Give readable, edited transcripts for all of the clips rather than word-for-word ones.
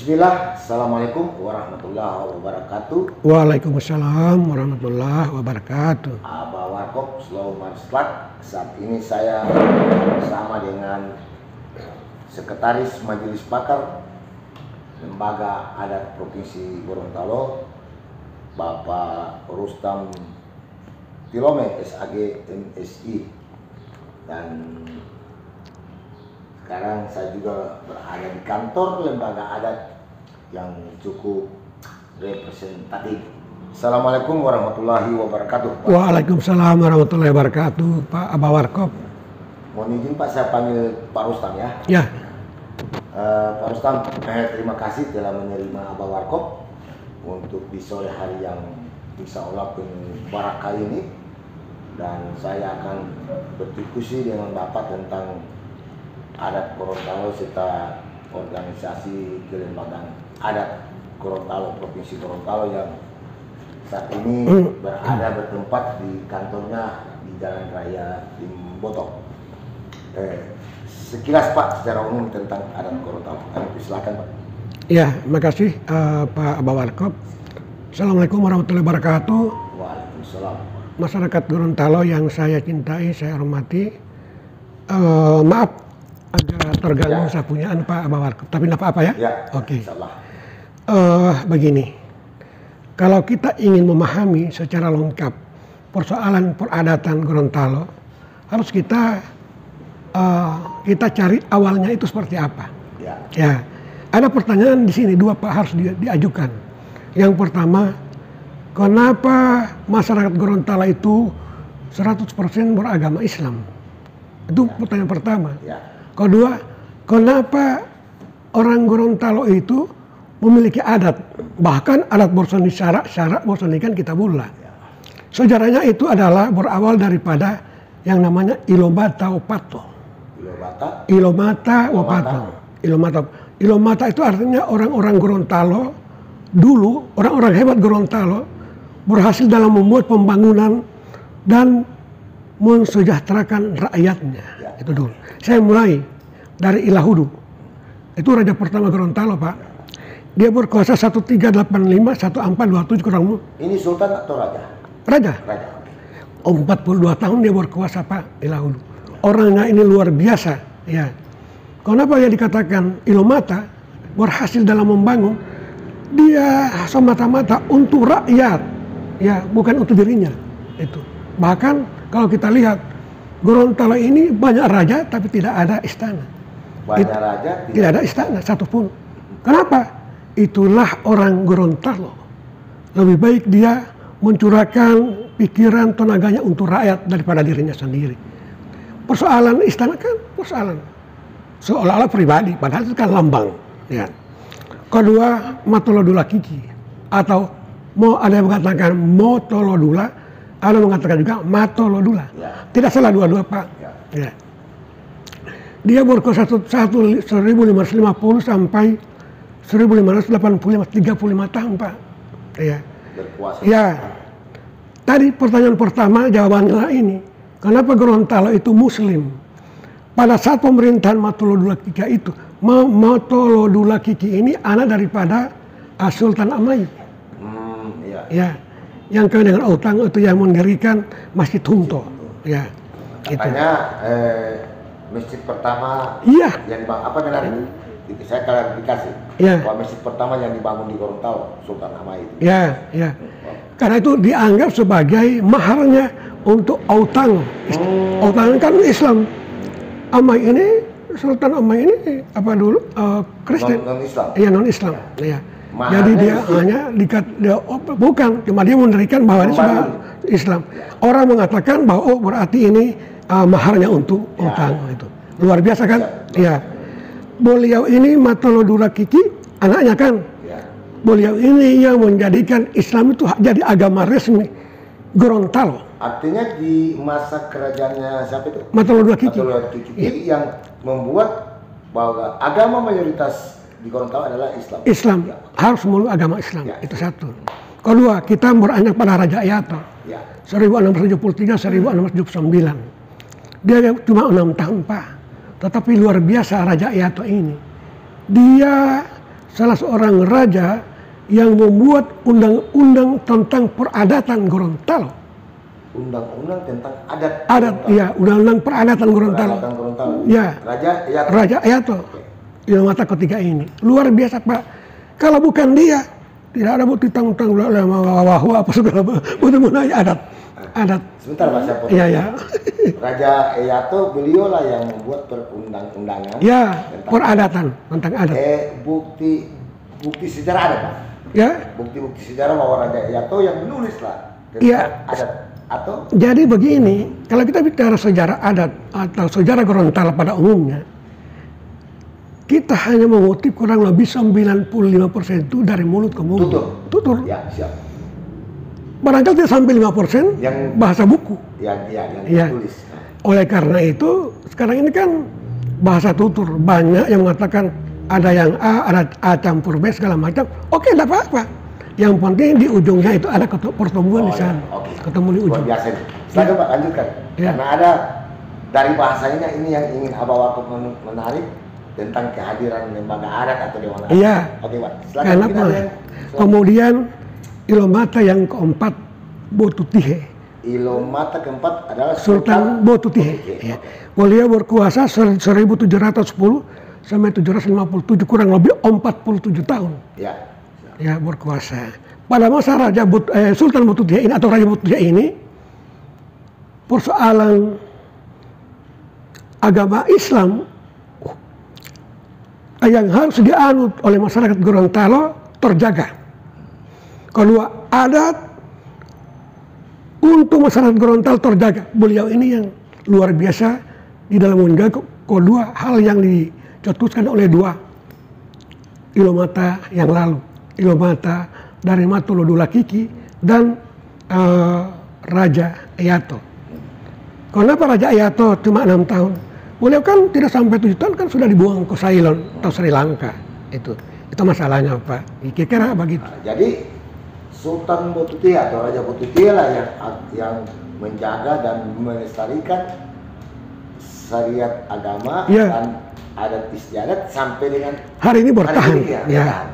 Bismillah, Assalamualaikum warahmatullahi wabarakatuh. Waalaikumsalam warahmatullahi wabarakatuh. Abah Warkop, Slow Marslat. Saat ini saya bersama dengan Sekretaris Majelis Pakar Lembaga Adat Provinsi Gorontalo, Bapak Rustam Tilome, SAG MSI. Dan sekarang saya juga berada di kantor lembaga adat yang cukup representatif. Assalamualaikum warahmatullahi wabarakatuh, Pak. Waalaikumsalam warahmatullahi wabarakatuh, Pak Abah Warkop. Mohon izin Pak, saya panggil Pak Rustam ya. Ya. Pak Rustam, terima kasih telah menerima Abah Warkop untuk di sore hari yang insya Allah penuh barakah ini. Dan saya akan berdiskusi dengan Bapak tentang adat Gorontalo serta organisasi kelembagaan adat Gorontalo, Provinsi Gorontalo yang saat ini bertempat di kantornya di Jalan Raya Limbotok. Sekilas Pak secara umum tentang adat Gorontalo. Silakan Pak. Ya, makasih Pak Abah Warkop. Assalamualaikum warahmatullahi wabarakatuh. Waalaikumsalam. Masyarakat Gorontalo yang saya cintai, saya hormati. Maaf agak terganggu saya punya Pak Abah Warkop, tapi tidak apa-apa ya? Ya, oke. Insyaallah. Begini, kalau kita ingin memahami secara lengkap persoalan peradatan Gorontalo, harus kita cari awalnya itu seperti apa. Ya, ada pertanyaan di sini dua Pak harus diajukan. Yang pertama, kenapa masyarakat Gorontalo itu 100% beragama Islam? Itu pertanyaan pertama. Kedua, kenapa orang Gorontalo itu memiliki adat, bahkan adat borsoni syarak borsonikan kitabullah. Sejarahnya itu adalah berawal daripada yang namanya Ilomata Wapato. Ilomata itu artinya orang-orang Gorontalo dulu, orang-orang hebat Gorontalo berhasil dalam membuat pembangunan dan mensejahterakan rakyatnya. Itu dulu. Saya mulai dari Ilahudu. Itu raja pertama Gorontalo, Pak. Dia berkuasa 1385-1427 kurang. Ini sultan atau raja? Raja. 42 tahun dia berkuasa, Pak, Ilahudu. Orangnya ini luar biasa, ya. Kenapa ya dikatakan Ilomata berhasil dalam membangun? Dia semata-mata untuk rakyat, ya, bukan untuk dirinya. Itu. Bahkan kalau kita lihat Gorontalo ini banyak raja tapi tidak ada istana. Banyak raja tidak ada istana satupun. Kenapa? Itulah orang Gorontalo. Lebih baik dia mencurahkan pikiran tenaganya untuk rakyat daripada dirinya sendiri. Persoalan istana kan persoalan seolah-olah pribadi, padahal itu kan lambang. Ya. Kedua, Matolodula Kiki atau mau ada yang mengatakan Motolodula, ada mengatakan juga Matolodula. Tidak salah dua-dua Pak. Ya. Dia berkuasa 1550 sampai 1585, 35 tahun Pak. Ya. Berkuasa. Ya. Tadi pertanyaan pertama jawabannya ini. Kenapa Gorontalo itu Muslim? Pada saat pemerintahan Matolodula Kiki itu, Matolodula Kiki ini anak daripada Sultan Amai. Ya. Yang kaya dengan utang itu yang mendirikan Masjid Hunto. Ya. Katanya masjid pertama yang dibangun, apa benar? Saya klarifikasi. Bahwa masjid pertama yang dibangun di Gorontalo Sultan Amai itu. Ya. Karena itu dianggap sebagai maharnya untuk Autang. Autang kan Islam. Amai ini, Sultan Amai ini apa dulu? Kristen. Non-Islam. Iya, non-Islam. Ya. Jadi dia hanya bukan, cuma dia mendirikan bahwa ini sebagai Islam. Orang mengatakan bahwa berarti ini maharnya untuk utang itu. Luar biasa kan? Iya. Beliau ini Matolodula Kiki anaknya kan. Beliau ini yang menjadikan Islam itu jadi agama resmi Gorontalo. Artinya di masa kerajaannya siapa itu? Matolodula Kiki. Yang membuat bahwa agama mayoritas di Gorontalo adalah Islam. Islam harus melulu agama Islam. Itu satu. Kedua, kita beranjak pada Raja Ayato. 1673-1679. Dia cuma 6 tahun Pak. Tetapi luar biasa Raja Ayato ini. Dia salah seorang raja yang membuat undang-undang tentang peradatan Gorontalo. Undang-undang tentang adat. Adat, iya, undang-undang peradatan Gorontalo. Peradatan Gorontalo. Ya. Raja Ayato. Ilomata ketiga ini. Luar biasa, Pak. Kalau bukan dia, tidak ada bukti tanggung-tanggung apa segala betul-betul adat. Adat. Sebentar Pak, saya potong. Iya, ya. Raja Ayato, beliau lah yang membuat perundang-undangan. Ya, peradatan tentang adat. Bukti sejarah ada Pak. Ya. Bukti-bukti sejarah bahwa Raja Ayato yang menulis lah tentang Ya. adat. Atau? Jadi begini, kalau kita bicara sejarah adat atau sejarah Gorontalo pada umumnya, kita hanya mengutip kurang lebih 95% itu dari mulut ke mulut. Tutur. Ya, siap. Barangkali tidak sampai 5% yang bahasa buku. Yang ditulis. Oleh karena itu, sekarang ini kan bahasa tutur. Banyak yang mengatakan ada yang A, ada A campur B segala macam. Oke, tidak apa-apa. Yang penting di ujungnya itu ada pertemuan di sana. Oke. Ketemu di ujung. Luar biasa. Silakan Pak, lanjutkan. Ya. Karena ada dari bahasanya ini yang ingin Abah Warkop menarik tentang kehadiran lembaga adat atau dewan adat. Iya. Oke Pak, silakan. Kenapa? Kemudian Ilomata yang keempat, Botutihe. Ilomata keempat adalah Sultan Botutihe. Ya. Beliau berkuasa 1710 sampai 757, kurang lebih 47 tahun. Ya. Ya, berkuasa. Pada masa Sultan Botutihe ini atau Raja Botutihe ini, persoalan agama Islam yang harus dianut oleh masyarakat Gorontalo terjaga. Kedua, adat untuk masyarakat Gorontalo terjaga. Beliau ini yang luar biasa di dalam menjaga kedua hal yang dicetuskan oleh dua Ilomata yang lalu. Ilomata dari Matulodula Kiki dan Raja Ayato. Kenapa Raja Ayato cuma 6 tahun? Beliau kan tidak sampai 7 tahun kan sudah dibuang ke Ceylon atau Sri Lanka. Itu masalahnya Pak. Kira-kira begitu. Jadi Sultan Botutihe atau Raja Botutihe lah yang menjaga dan melestarikan syariat agama dan adat istiadat sampai dengan hari ini bertahan. Ya.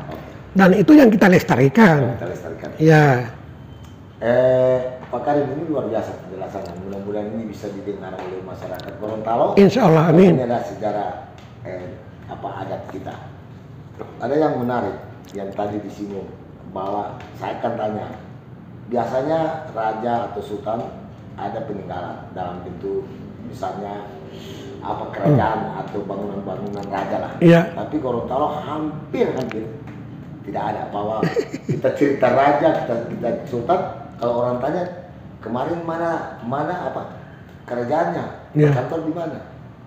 Dan itu yang kita lestarikan. Ya. Pak Karim, ini luar biasa penjelasannya. Mudah-mudahan ini bisa didengar oleh masyarakat Gorontalo. Insya Allah, amin. Ini adalah sejarah adat kita. Ada yang menarik yang tadi disinggung bahwa saya akan tanya. Biasanya raja atau sultan ada peninggalan dalam bentuk misalnya kerajaan atau bangunan-bangunan raja lah. Iya. Tapi Gorontalo hampir tidak ada. Bahwa kita cerita raja, kita sultan, kalau orang tanya kemarin mana kerajaannya, kantor di mana?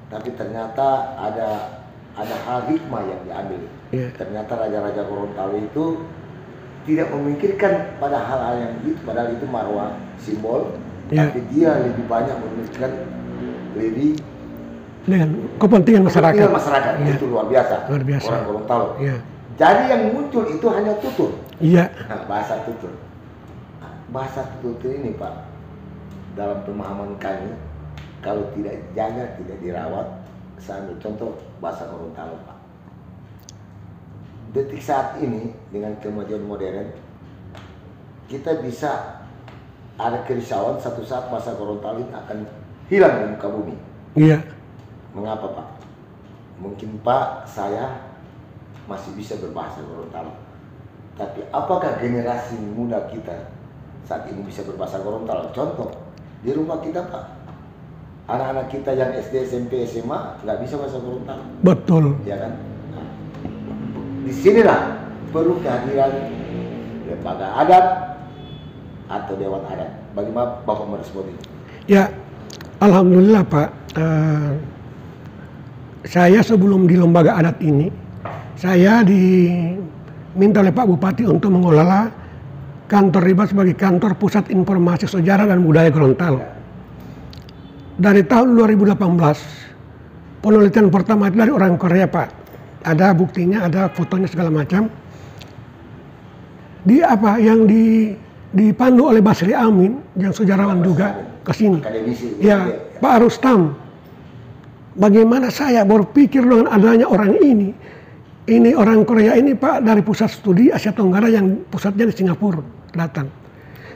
Tapi ternyata ada hal hikmah yang diambil. Ternyata raja-raja Gorontalo itu tidak memikirkan pada hal-hal yang gitu, padahal itu marwah simbol, tapi dia lebih banyak memikirkan dengan kepentingan masyarakat. Itu luar biasa. Orang Gorontalo. Jadi yang muncul itu hanya tutur. Iya. Nah, bahasa tutur. Bahasa tutur ini Pak, dalam pemahaman kami, kalau tidak dijaga, tidak dirawat, saya ambil contoh bahasa Gorontalo Pak. Detik saat ini dengan kemajuan modern, kita bisa ada kerisauan satu saat bahasa Gorontalo akan hilang di muka bumi. Iya. Mengapa Pak? Mungkin Pak, saya masih bisa berbahasa Gorontalo. Tapi apakah generasi muda kita saat ini bisa berbahasa Gorontalo? Contoh, di rumah kita Pak, anak-anak kita yang SD, SMP, SMA nggak bisa bahasa Gorontalo. Betul. Ya kan? Nah, disinilah perlu kehadiran lembaga adat atau dewan adat. Bagaimana Bapak merespon ini? Ya, alhamdulillah Pak. Saya sebelum di lembaga adat ini, saya diminta oleh Pak Bupati untuk mengelola kantor RIBA sebagai kantor Pusat Informasi Sejarah dan Budaya Gorontalo. Dari tahun 2018, penelitian pertama itu dari orang Korea Pak. Ada buktinya, ada fotonya segala macam. Yang dipandu oleh Basri Amin, yang sejarawan juga ke sini. Ya, Pak Rustam. Bagaimana saya berpikir dengan adanya orang ini, ini orang Korea ini Pak dari pusat studi Asia Tenggara yang pusatnya di Singapura datang.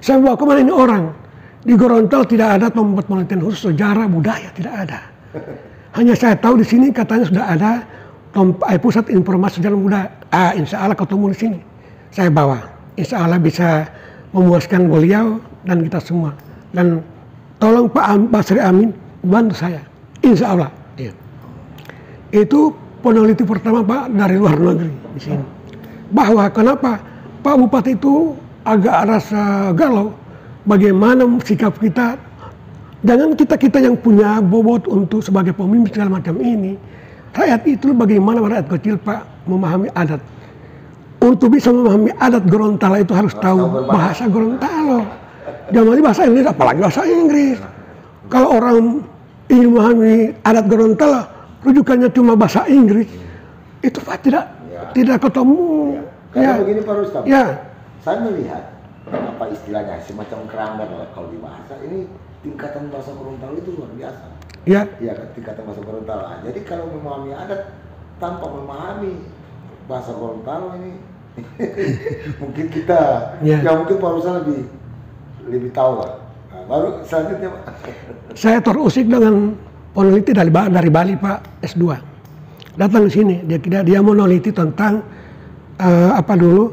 Saya bawa kemana ini orang? Di Gorontalo tidak ada tempat penelitian khusus sejarah budaya, tidak ada. Hanya saya tahu di sini katanya sudah ada pusat informasi sejarah budaya. Insya Allah ketemu di sini. Saya bawa. Insya Allah bisa memuaskan beliau dan kita semua. Dan tolong Pak Sri Amin bantu saya. Insya Allah. Ya. Itu peneliti pertama Pak dari luar negeri di sini. Bahwa kenapa Pak Bupati itu agak rasa galau. Bagaimana sikap kita. Jangan kita yang punya bobot untuk sebagai pemimpin segala macam ini. Rakyat itu bagaimana rakyat kecil Pak memahami adat. Untuk bisa memahami adat Gorontalo itu harus tahu bahasa Gorontalo. Jangan bahasa Inggris, apalagi bahasa Inggris. Kalau orang ingin memahami adat Gorontalo, rujukannya cuma bahasa Inggris, itu Pak tidak ketemu. Karena begini Pak Rustam, ya. Saya melihat apa istilahnya semacam kramer kalau di bahasa ini tingkatan bahasa Gorontalo itu luar biasa. Ya. Iya kan tingkatan bahasa Gorontalo. Jadi kalau memahami adat tanpa memahami bahasa Gorontalo ini mungkin kita ya mungkin Pak Rustam lebih tahu lah. Nah, baru selanjutnya Pak. Saya terusik dengan peneliti dari Bali Pak S2. Datang ke sini, dia meneliti tentang apa dulu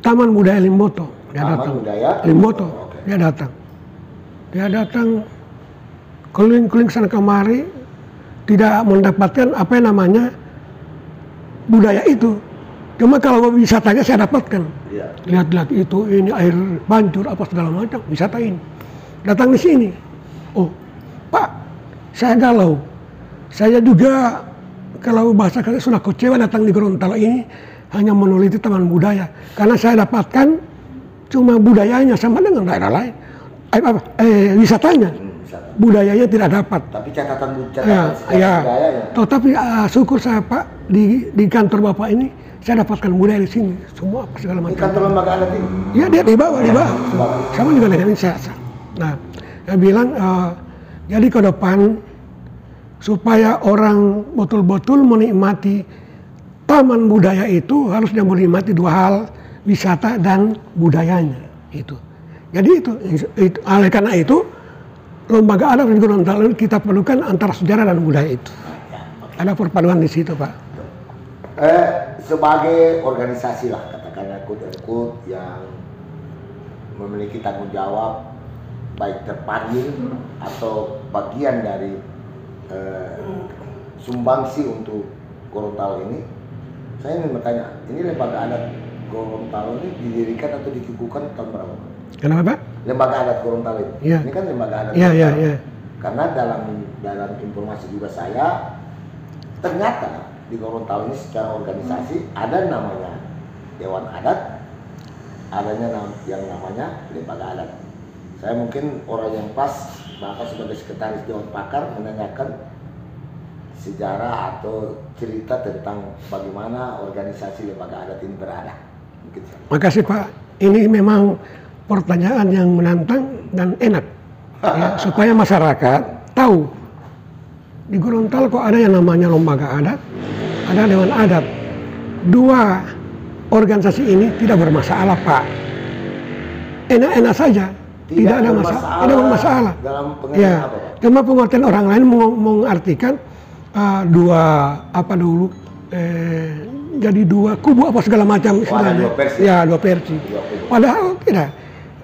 Taman Budaya Limboto. Limboto. Dia datang keliling-keliling sana kemari, tidak mendapatkan apa yang namanya budaya itu. Cuma kalau wisatanya saya dapatkan. Ya. Lihat-lihat itu, ini air banjir apa segala macam, wisatain. Datang di sini. Oh, Pak, saya galau. Saya juga kalau bahasa kalian sudah kecewa datang di Gorontalo ini hanya meneliti taman budaya. Karena saya dapatkan cuma budayanya sama dengan daerah lain. Wisatanya. Budayanya tidak dapat. Tapi catatan ya. budayanya. Tetapi syukur saya Pak di kantor Bapak ini saya dapatkan budaya di sini. Semua apa segala macam. Di kantor lembaga adat ini? Ya dia dibawa. Sama juga dengan saya. Nah, saya bilang jadi ke depan supaya orang betul-betul menikmati taman budaya itu harusnya menikmati dua hal, wisata dan budayanya itu. Jadi itu oleh karena itu lembaga adat di Gorontalo kita perlukan antara sejarah dan budaya itu. Ada perpaduan di situ Pak. Sebagai organisasi lah katakanlah quote yang memiliki tanggung jawab baik terpanggil atau bagian dari sumbangsi untuk Gorontalo ini, saya ingin bertanya, ini lembaga adat Gorontalo ini didirikan atau dikukuhkan tahun berapa? Kenapa Pak? Lembaga adat Gorontalo ini, ya. Ini kan lembaga adat. Iya. Karena dalam informasi juga saya, ternyata di Gorontalo ini secara organisasi ada namanya Dewan Adat, adanya yang namanya lembaga adat. Saya mungkin orang yang pas, Bapak sebagai sekretaris Dewan Pakar menanyakan sejarah atau cerita tentang bagaimana organisasi lembaga adat ini berada. Makasih Pak, ini memang pertanyaan yang menantang dan enak ya, supaya masyarakat tahu di Gorontalo kok ada yang namanya lembaga adat, ada Dewan Adat. Dua organisasi ini tidak bermasalah Pak, enak-enak saja. Tidak ada masalah. Dalam pengertian ya, apa, Pak? Cuma pengertian orang lain mengartikan dua apa dulu jadi dua kubu apa segala macam istilahnya. Ya, dua versi. Padahal tidak.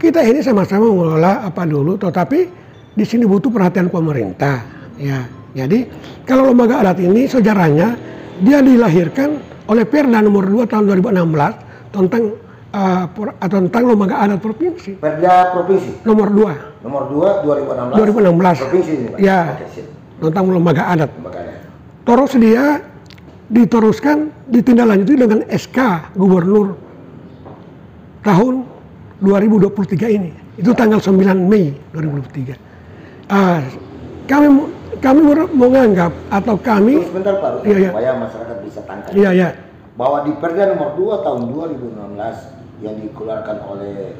Kita ini sama-sama mengelola apa dulu, tetapi di sini butuh perhatian pemerintah. Ya, jadi kalau lembaga adat ini sejarahnya dia dilahirkan oleh Perda nomor 2 tahun 2016 tentang lembaga adat provinsi. Perda provinsi. Nomor 2. Nomor 2 2016. Provinsi ini, Pak. Ya. Oke, tentang lembaga adat. Terus dia diteruskan ditindaklanjuti dengan SK Gubernur tahun 2023 ini. Itu tanggal 9 Mei 2023. Kami menganggap atau kami sebentar Pak, supaya masyarakat bisa tangkap. Iya. Bahwa di Perda nomor 2 tahun 2016 yang dikeluarkan oleh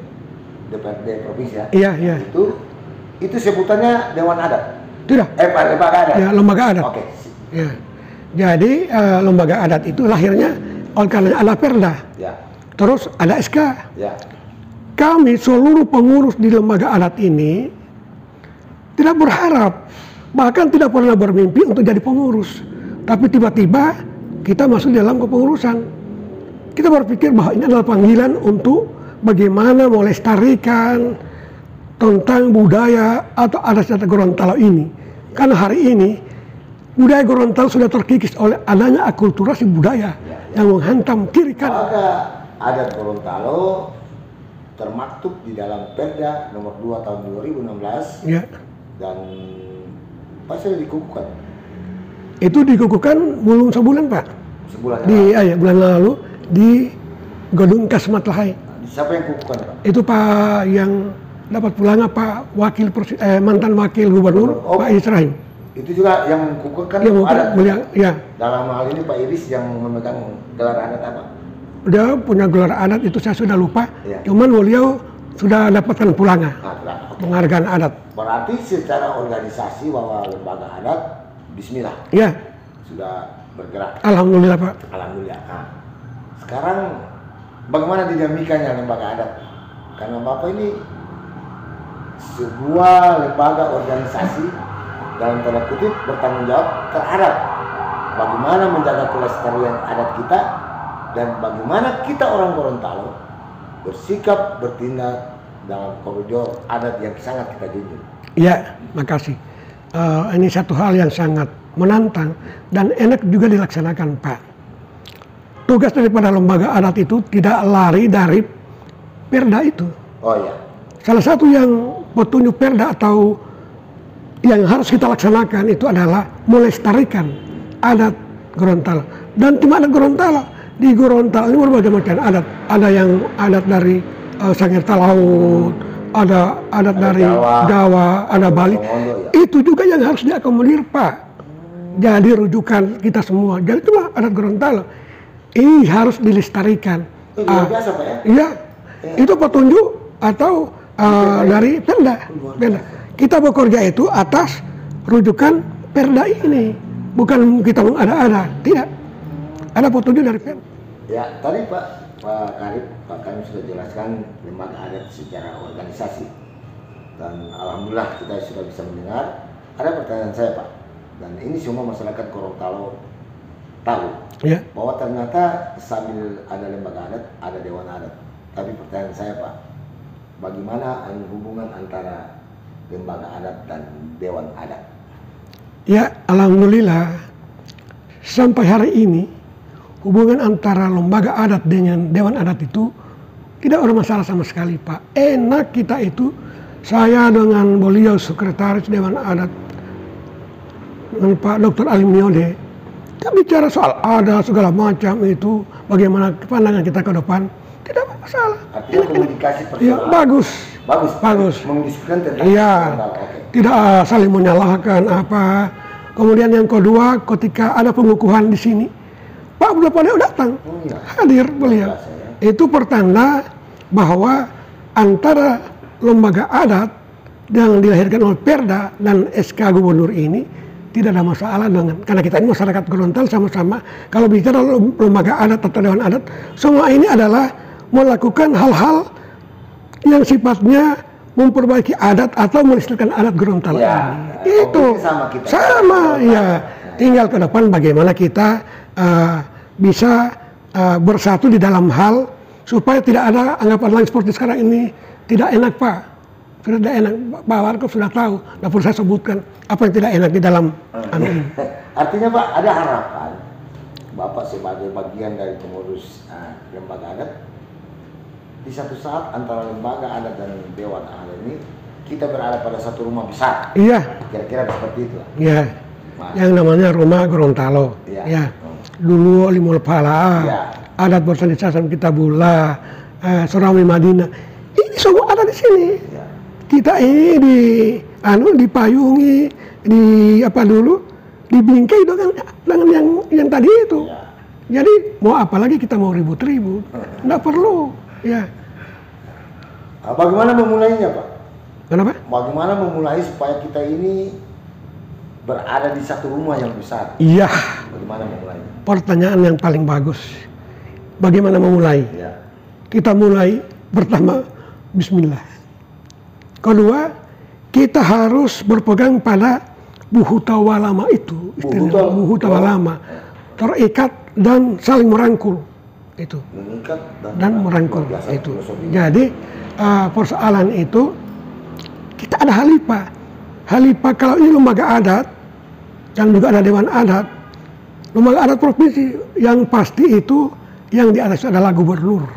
DPRD provinsi ya. Iya. Itu sebutannya Dewan Adat. Tidak. Lembaga adat. Ya, lembaga adat. Oke. Ya. Jadi lembaga adat itu lahirnya oleh karena ada perda, Ya. terus ada SK. Ya. Kami seluruh pengurus di lembaga adat ini tidak berharap, bahkan tidak pernah bermimpi untuk jadi pengurus. Tapi tiba-tiba kita masuk dalam kepengurusan. Kita berpikir bahwa ini adalah panggilan untuk bagaimana melestarikan tentang budaya atau adat Gorontalo ini. Karena hari ini budaya Gorontalo sudah terkikis oleh adanya akulturasi budaya yang menghantam kiri kanan. Maka adat Gorontalo termaktub di dalam Perda nomor 2 tahun 2016 Ya. dan pasti dikukuhkan Itu dikukuhkan belum sebulan, Pak. sebulan Bulan lalu di Gedung Kasmat Lahai. Siapa yang kukuhkan, Pak? Itu Pak yang dapat pulangnya Pak mantan wakil gubernur Oh. Pak Israhim. Itu juga yang kukuhkan Yang mungkin adat. beliau, ya, Dalam hal ini Pak Iris yang memegang gelar adat apa? dia punya gelar adat itu saya sudah lupa. Ya. Cuman beliau sudah dapatkan pulangnya Oke. penghargaan adat. Berarti secara organisasi bahwa lembaga adat Bismillah Ya, sudah bergerak. alhamdulillah Pak. Alhamdulillah. Nah, sekarang bagaimana dinamikanya lembaga adat? Karena Bapak ini sebuah lembaga organisasi dalam tanda kutip bertanggung jawab terhadap bagaimana menjaga kelestarian adat kita dan bagaimana kita orang Gorontalo bersikap bertindak dalam koridor adat yang sangat kita junjung. Ya, makasih. Ini satu hal yang sangat menantang dan enak juga dilaksanakan, Pak. Tugas daripada lembaga adat itu tidak lari dari perda itu. Oh ya. Salah satu yang petunjuk perda atau yang harus kita laksanakan itu adalah melestarikan adat Gorontalo. Dan cuma adat Gorontalo. Di Gorontalo ini berbagai macam adat. Ada yang adat dari Sangirta Laut, ada adat dari Jawa, ada Bali. Ya. Itu juga yang harus diakomodir, Pak. Jadi rujukan kita semua. Jadi cuma adat Gorontalo. Ini harus dilestarikan. Itu luar biasa, Pak ya? Iya, itu petunjuk atau dari perda. Kita bekerja itu atas rujukan perda ini, bukan kita mengada-ada, tidak. Ada petunjuk dari perda. Ya, tadi Pak Karib, Pak Karim sudah jelaskan lembaga adat secara organisasi. Dan alhamdulillah kita sudah bisa mendengar. Ada pertanyaan saya, Pak. Dan ini semua masyarakat Gorontalo tahu Ya. bahwa ternyata sambil ada lembaga adat, ada dewan adat. Tapi pertanyaan saya, Pak, bagaimana hubungan antara lembaga adat dan dewan adat? Ya, alhamdulillah sampai hari ini hubungan antara lembaga adat dengan dewan adat itu tidak ada masalah sama sekali, Pak. Enak kita itu, saya dengan beliau sekretaris dewan adat dengan Pak Dr. Ali Miode, kita bicara soal adat segala macam itu, bagaimana pandangan kita ke depan, tidak masalah. Artinya komunikasi Ya, personal. Bagus. Mendiskusikan tentang Iya, Gorontalo. Oke. tidak saling menyalahkan apa. Kemudian yang kedua, ketika ada pengukuhan di sini, Pak Bupati datang, Oh, iya. hadir beliau. Biasa, ya. Itu pertanda bahwa antara lembaga adat yang dilahirkan oleh Perda dan SK Gubernur ini tidak ada masalah dengan, karena kita ini masyarakat Gorontalo sama-sama. Kalau bicara lembaga adat atau dewan adat, semua ini adalah melakukan hal-hal yang sifatnya memperbaiki adat atau melestarikan adat Gorontalo. Ya, Itu sama kita. sama, ya. Tinggal ke depan bagaimana kita bisa bersatu di dalam hal supaya tidak ada anggapan lain seperti sekarang ini. Tidak enak, Pak. Sudah tidak enak. Pak Warkop sudah tahu. Tidak perlu saya sebutkan apa yang tidak enak di dalam ini. Artinya, Pak, ada harapan Bapak sebagai bagian dari pengurus lembaga adat, di satu saat antara lembaga adat dan dewan adat ini kita berada pada satu rumah besar. Iya, Kira-kira seperti itu. iya. Nah. Yang namanya Rumah Gorontalo. Iya. Ya. Dulu Limul Pala, Iya. adat Bersanisasan Kitabullah, Surawi Madinah. Ini semua ada di sini. Ya. Kita ini dipayungi, dibingkai dengan yang tadi itu. Ya. Jadi mau apa lagi kita mau ribut-ribut? Nggak perlu. Ya. Bagaimana memulainya, Pak? Kenapa? Bagaimana memulai supaya kita ini berada di satu rumah yang besar? Iya, Bagaimana memulainya? Pertanyaan yang paling bagus. Bagaimana memulai? Ya. Kita mulai pertama Bismillah. Kedua, kita harus berpegang pada buhuta walama itu, istilah buhuta walama, terikat dan saling merangkul itu. Mengikat Dan merangkul biasa, itu. filosofi. Jadi persoalan itu kita ada halipah. Halipah kalau ini lembaga adat dan juga ada dewan adat. Lembaga adat provinsi yang pasti itu yang di atas adalah gubernur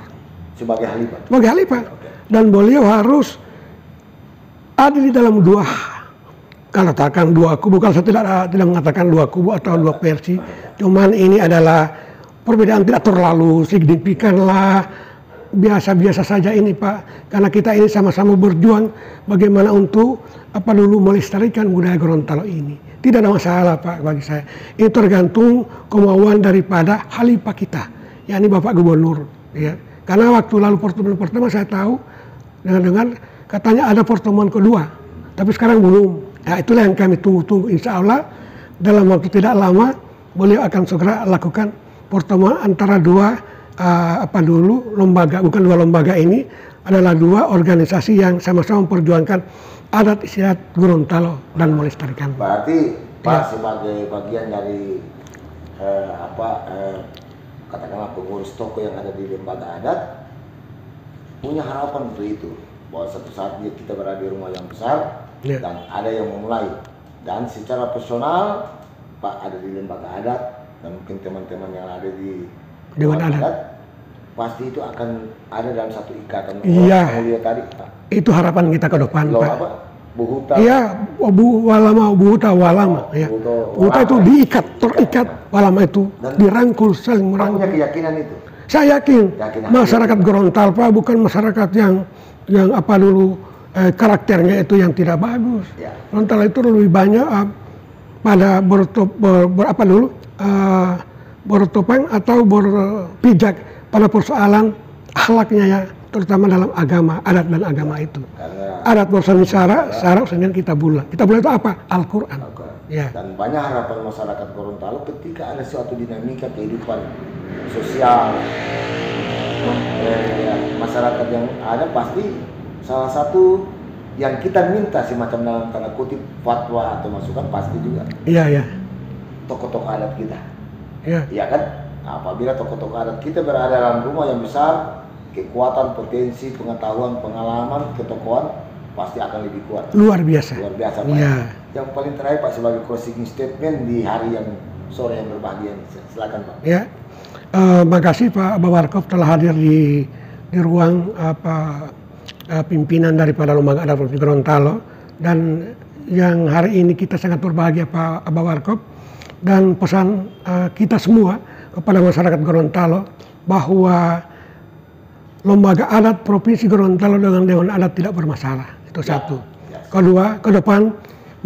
Sebagai halifah. sebagai halifah. Oke. Dan beliau harus ada di dalam dua, katakan dua kubu. Kalau saya tidak mengatakan dua kubu atau dua versi, cuman ini adalah perbedaan tidak terlalu signifikan lah, biasa-biasa saja ini Pak, karena kita ini sama-sama berjuang bagaimana untuk melestarikan budaya Gorontalo ini. Tidak ada masalah Pak bagi saya. Ini tergantung kemauan daripada halifah kita, yakni Bapak Gubernur. Ya. Karena waktu lalu pertemuan pertama saya tahu dengan katanya ada pertemuan kedua, tapi sekarang belum. Ya, itulah yang kami tunggu-tunggu. Insya Allah dalam waktu tidak lama beliau akan segera lakukan pertemuan antara dua lembaga, bukan dua lembaga ini adalah dua organisasi yang sama-sama memperjuangkan adat istiadat Gorontalo dan melestarikan. Berarti Pak sebagai bagian dari katakanlah pengurus toko yang ada di lembaga adat punya harapan untuk itu, bahwa suatu saat kita berada di rumah yang besar dan ada yang memulai, dan secara personal Pak ada di lembaga adat dan mungkin teman-teman yang ada di dewan adat pasti itu akan ada dalam satu ikatan. Iya. Mulia tadi Pak. Itu harapan kita ke depan Pak. Apa? Buhuta. Iya, buhuta walama. Ya. Buhuta itu diikat, terikat, walama itu dirangkul, saling merangkul. Punya keyakinan itu. Saya yakin masyarakat Gorontalo Pak bukan masyarakat yang karakternya itu yang tidak bagus. Ya. Gorontalo itu lebih banyak pada bertopang atau berpijak pada persoalan akhlaknya ya, terutama dalam agama, adat dan agama itu. Adat bersama syarat dengan kitabullah. Kitabullah itu apa? Al-Quran. Ya. Dan banyak harapan masyarakat Gorontalo ketika ada suatu dinamika kehidupan sosial masyarakat yang ada, pasti salah satu yang kita minta semacam dalam tanda kutip fatwa atau masukan pasti juga. Iya, iya. Tokoh-tokoh adat kita. Iya. Iya kan? Apabila tokoh-tokoh adat kita berada dalam rumah yang besar, kekuatan, potensi, pengetahuan, pengalaman, ketokohan pasti akan lebih kuat. Luar biasa. Luar biasa Pak. Iya. Yang paling terakhir Pak sebagai closing statement di hari yang sore yang berbahagia ini. Silakan Pak. Ya. Makasih Pak Bawarkop telah hadir di ruang pimpinan daripada Lembaga Adat Provinsi Gorontalo, dan yang hari ini kita sangat berbahagia Pak Bawarkop, dan pesan kita semua kepada masyarakat Gorontalo bahwa Lembaga Adat Provinsi Gorontalo dengan Dewan Adat tidak bermasalah. Itu satu. Kedua, ke depan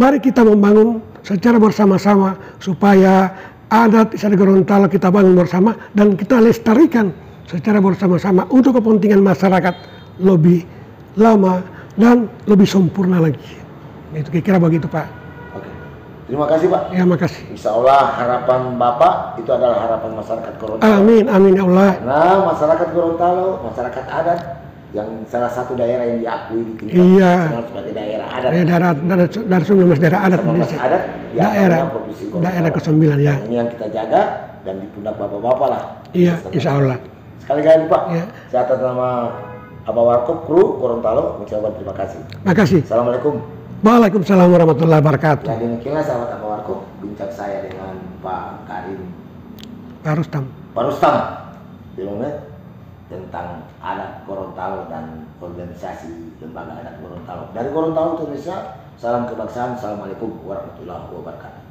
mari kita membangun secara bersama-sama supaya adat istiadat Gorontalo kita bangun bersama dan kita lestarikan secara bersama-sama untuk kepentingan masyarakat lebih lama dan lebih sempurna lagi. Itu kira-kira begitu Pak. Oke. Terima kasih Pak. Ya, makasih. Insya Allah harapan Bapak itu adalah harapan masyarakat Gorontalo. Amin, amin ya Allah. Karena masyarakat Gorontalo, masyarakat adat yang salah satu daerah yang diakui di tingkat nasional sebagai daerah adat. Dari 19 daerah adat Indonesia. Adat daerah Provinsi Gorontalo. Daerah ke-9 ya. Ini yang kita jaga dan di pundak bapak-bapak lah. Iya, insya Allah. Sekali lagi Pak, Ya. saya atas nama Abah Warkop, kru Gorontalo mengucapkan terima kasih. Makasih. Assalamualaikum. Waalaikumsalam warahmatullahi wabarakatuh. Nah, demikianlah sahabat Abah Warkop, bincang saya dengan Pak Karim Pak Rustam. Pak Rustam tentang adat Gorontalo dan organisasi Lembaga Adat Gorontalo. Dari Gorontalo, Indonesia, salam kebangsaan. Assalamualaikum warahmatullahi wabarakatuh.